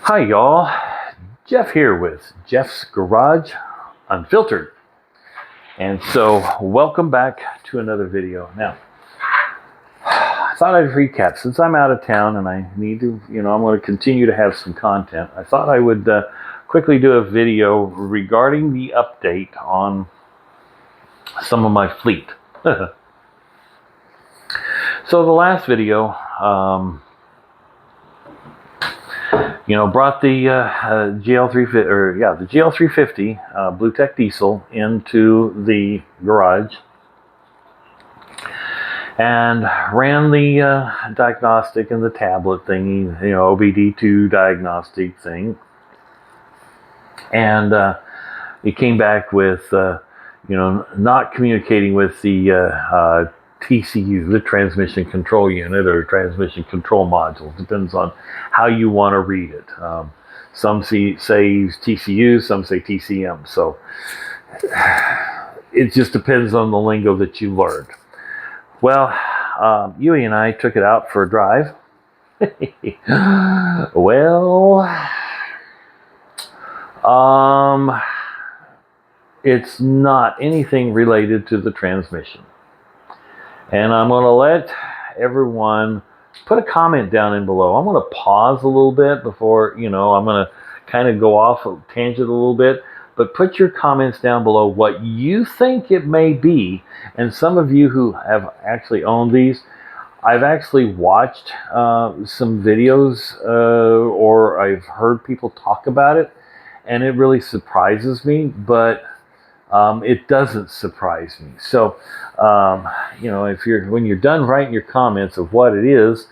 Hi y'all, Jeff here with Jeff's Garage Unfiltered. And so welcome back to another video. Now, I thought I'd recap since I'm out of town and I need to, I'm going to continue to have some content. I thought I would quickly do a video regarding the update on some of my fleet. So the last video, brought the GL350, the GL350 Blue Tech diesel into the garage and ran the diagnostic and the tablet thingy, OBD2 diagnostic thing, and it came back with, not communicating with the TCU, the transmission control unit or transmission control module. Depends on how you want to read it. Some say TCU, some say TCM. So it just depends on the lingo that you learned. Well, Yui and I took it out for a drive. Well, it's not anything related to the transmission. And I'm going to let everyone put a comment down in below. I'm going to pause a little bit before, I'm going to kind of go off a tangent a little bit. But put your comments down below what you think it may be. And some of you who have actually owned these, I've actually watched some videos or I've heard people talk about it. And it really surprises me. But it doesn't surprise me. So, when you're done writing your comments of what it is,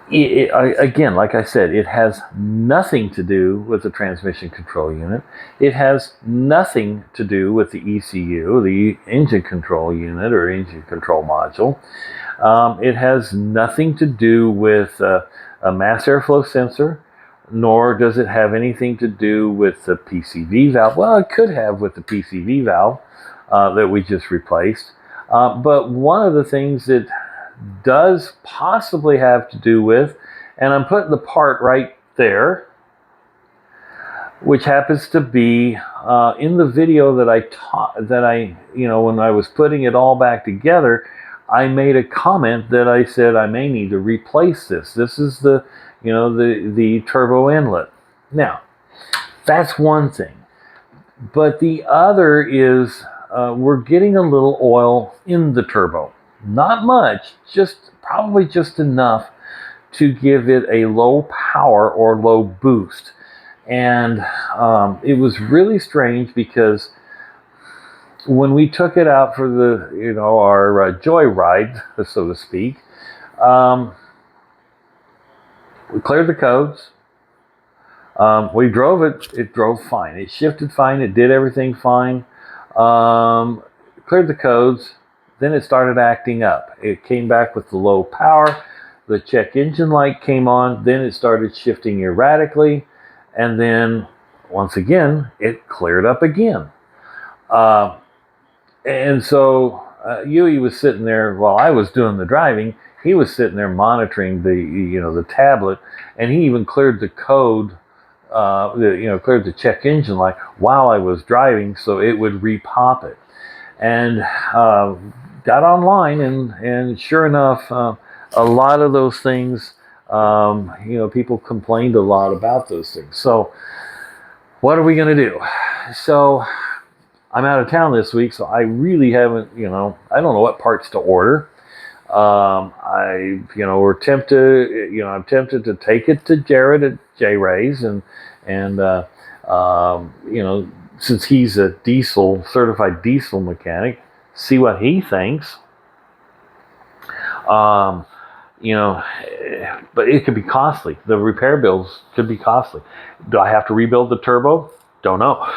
again, like I said, it has nothing to do with the transmission control unit. It has nothing to do with the ECU, the engine control unit or engine control module. It has nothing to do with a mass airflow sensor. Nor does it have anything to do with the PCV valve. Well, it could have with the PCV valve that we just replaced. But one of the things it does possibly have to do with, and I'm putting the part right there, which happens to be in the video that when I was putting it all back together, I made a comment that I said I may need to replace this. This is the turbo inlet. Now, that's one thing. But the other is we're getting a little oil in the turbo. Not much, probably just enough to give it a low power or low boost. And it was really strange because when we took it out for the, our joyride, so to speak, we cleared the codes. We drove it. It drove fine. It shifted fine. It did everything fine. Cleared the codes. Then it started acting up. It came back with the low power. The check engine light came on. Then it started shifting erratically. And then, once again, it cleared up again. And so Yui was sitting there while I was doing the driving. He was sitting there monitoring the tablet, and he even cleared the code, cleared the check engine light while I was driving, so it would repop it. And got online, and sure enough, a lot of those things, people complained a lot about those things. So, what are we going to do? So, I'm out of town this week, so I really haven't, I don't know what parts to order. We're tempted, I'm tempted to take it to Jared at J Ray's and since he's a certified diesel mechanic, see what he thinks. But it could be costly. The repair bills could be costly. Do I have to rebuild the turbo? Don't know.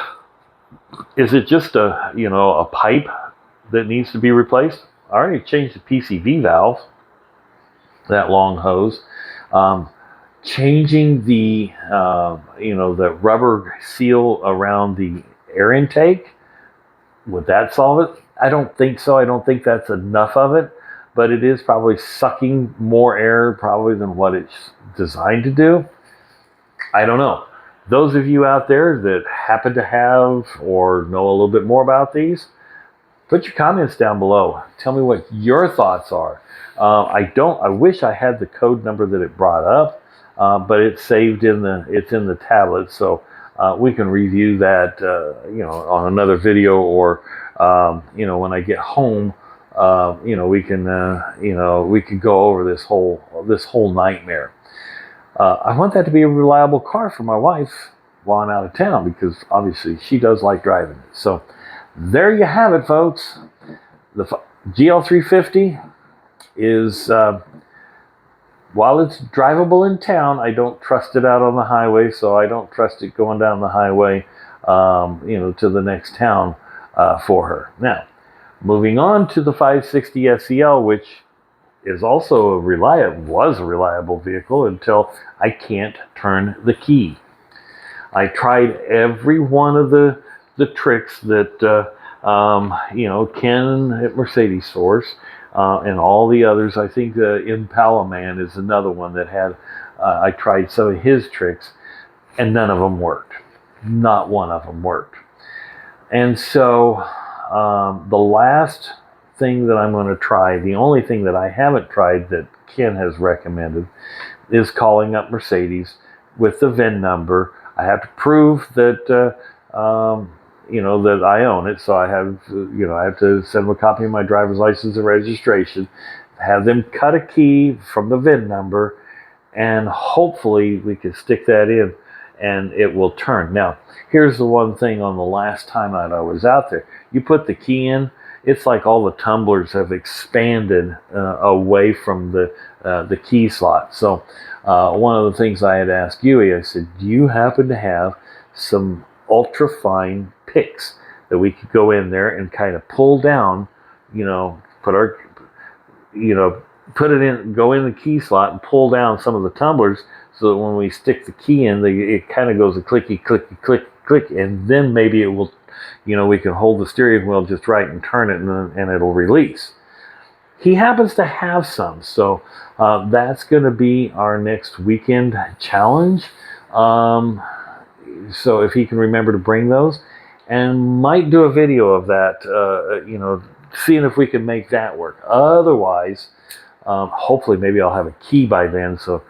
Is it just a pipe that needs to be replaced? I already changed the PCV valve, that long hose. Changing the the rubber seal around the air intake, would that solve it? I don't think so. I don't think that's enough of it. but it is probably sucking more air probably than what it's designed to do. I don't know. Those of you out there that happen to have or know a little bit more about these, put your comments down below. Tell me what your thoughts are. I wish I had the code number that it brought up, but it's saved in the tablet, so we can review that, on another video, or when I get home, we can go over this whole nightmare. I want that to be a reliable car for my wife while I'm out of town, because obviously she does like driving it. So there you have it, folks. The GL350 is, while it's drivable in town, I don't trust it out on the highway, so I don't trust it going down the highway, to the next town for her. Now, moving on to the 560 SEL, which is also was a reliable vehicle until I can't turn the key. I tried every one of the tricks that Ken at Mercedes stores, and all the others. I think the Impala Man is another one that had. I tried some of his tricks, and none of them worked. Not one of them worked. And so the last thing that I'm going to try, the only thing that I haven't tried that Ken has recommended, is calling up Mercedes with the VIN number. I have to prove that that I own it, so I have to send them a copy of my driver's license and registration, have them cut a key from the VIN number, and hopefully we can stick that in and it will turn. Now, here's the one thing on the last time that I was out there. You put the key in, it's like all the tumblers have expanded away from the key slot. So one of the things I had asked Yui, I said, do you happen to have some ultra fine picks that we could go in there and kind of pull down, put it in, go in the key slot and pull down some of the tumblers, so that when we stick the key in, it kind of goes a clicky, clicky, click, click, and then maybe it will, we can hold the steering wheel just right and turn it, and it'll release. He happens to have some, so that's going to be our next weekend challenge. So if he can remember to bring those, and might do a video of that, seeing if we can make that work. Otherwise, hopefully maybe I'll have a key by then, so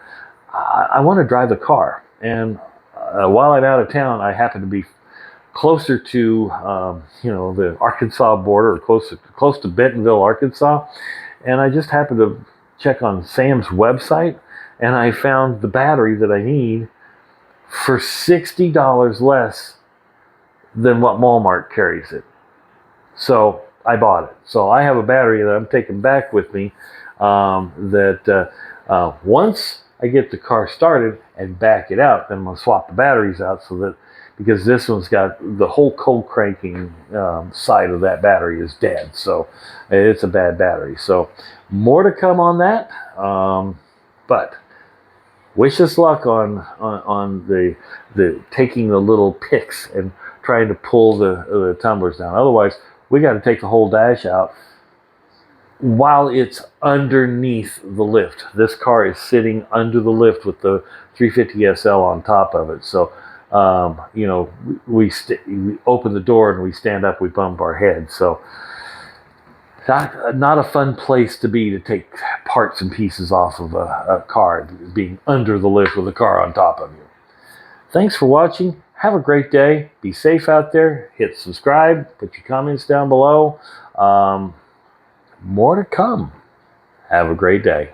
I want to drive the car. And while I'm out of town, I happen to be closer to the Arkansas border, or close to Bentonville, Arkansas, and I just happened to check on Sam's website, and I found the battery that I need for $60 less than what Walmart carries it. So I bought it. So I have a battery that I'm taking back with me, once I get the car started and back it out, then I'm going to swap the batteries out, so that, because this one's got the whole cold cranking side of that battery is dead. So it's a bad battery. So more to come on that. But wish us luck on the taking the little picks and trying to pull the tumblers down. Otherwise, we got to take the whole dash out while it's underneath the lift. This car is sitting under the lift with the 350 SL on top of it. So, we open the door and we stand up, we bump our head. So, not a fun place to be, to take parts and pieces off of a car, being under the lift with a car on top of you. Thanks for watching. Have a great day. Be safe out there. Hit subscribe. Put your comments down below. More to come. Have a great day.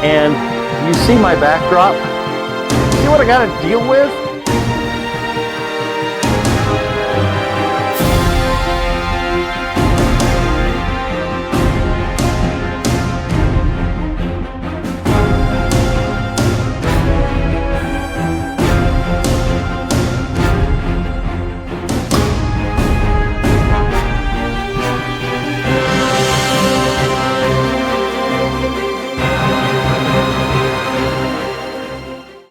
And you see my backdrop? See what I got to deal with?